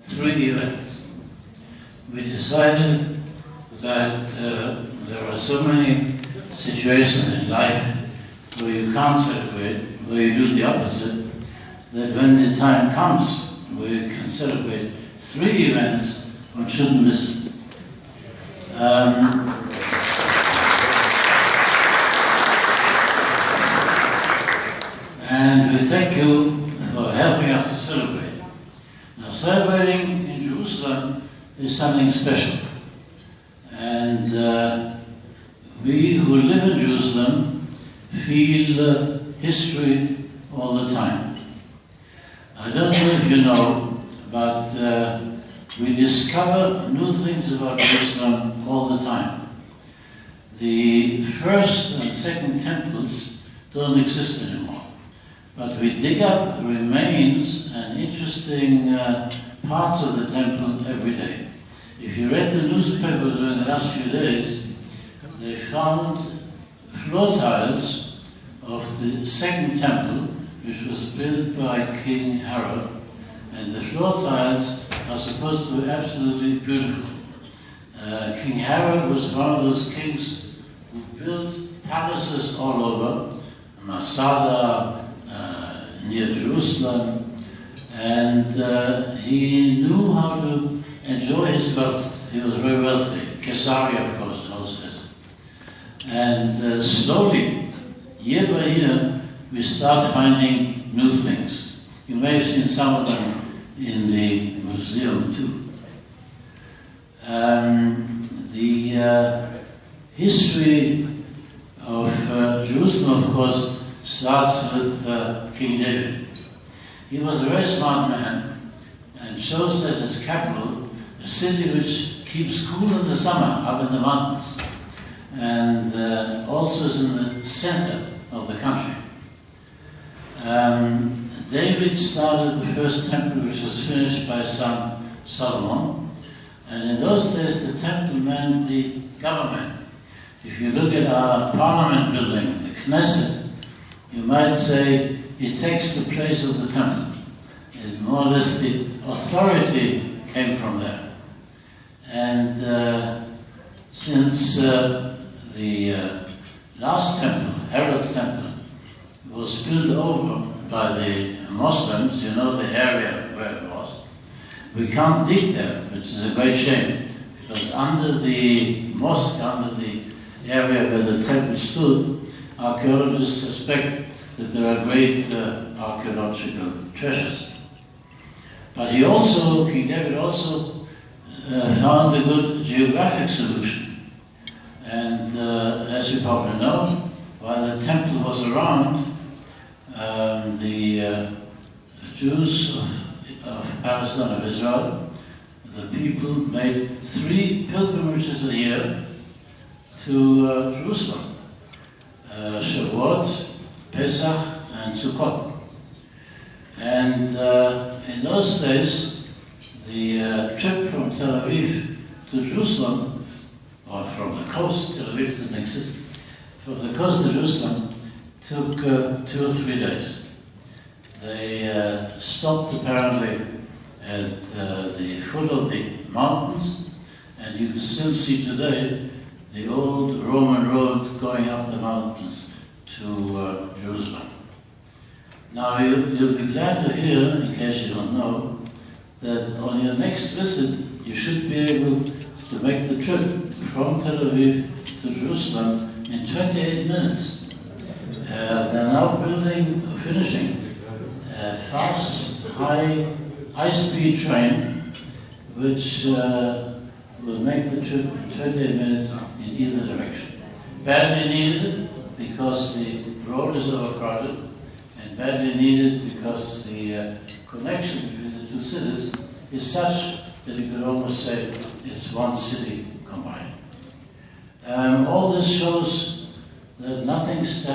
3 events. We decided that there are so many situations in life where you can't celebrate, where you do the opposite, that when the time comes where you can celebrate 3 events, one shouldn't miss it. And we thank you for helping us to celebrate. Now, celebrating in Jerusalem is something special. And we who live in Jerusalem feel history all the time. I don't know if you know, but we discover new things about Jerusalem all the time. The first and second temples don't exist anymore. But we dig up remains and interesting parts of the temple every day. If you read the newspaper during the last few days, they found floor tiles of the second temple, which was built by King Herod, and the floor tiles are supposed to be absolutely beautiful. King Herod was one of those kings who built palaces all over, Masada, near Jerusalem, and he knew how to enjoy his wealth. He was very wealthy. Caesarea, of course, in those days. And slowly, year by year, we start finding new things. You may have seen some of them in the museum too. The history of Jerusalem, of course, starts with King David. He was a very smart man and chose as his capital a city which keeps cool in the summer up in the mountains, and also is in the center of the country. David started the first temple, which was finished by his son Solomon, and in those days the temple meant the government. If you look at our parliament building, the Knesset, you might say it takes the place of the temple. And more or less the authority came from there. And since the last temple, Herod's temple, was built over by the Muslims, you know the area where it was, we can't dig there, which is a great shame, because under the mosque, under the area where the temple stood, archaeologists suspect that there are great archaeological treasures. But he also, King David also found a good geographic solution. And as you probably know, while the temple was around, the Jews of Palestine, of Israel, the people made 3 pilgrimages a year to Jerusalem. Shavuot, Pesach, and Sukkot. And in those days, the trip from Tel Aviv to Jerusalem, or from the coast, Tel Aviv didn't exist, from the coast to Jerusalem took 2 or 3 days. They stopped apparently at the foot of the mountains, and you can still see today the old Roman road going up the mountains to Jerusalem. Now you'll be glad to hear, in case you don't know, that on your next visit you should be able to make the trip from Tel Aviv to Jerusalem in 28 minutes. They're now finishing a fast, high-speed train which will make the trip in 28 minutes in either direction. Badly needed because the road is overcrowded, and badly needed because the connection between the 2 cities is such that you could almost say it's one city combined. All this shows that nothing stands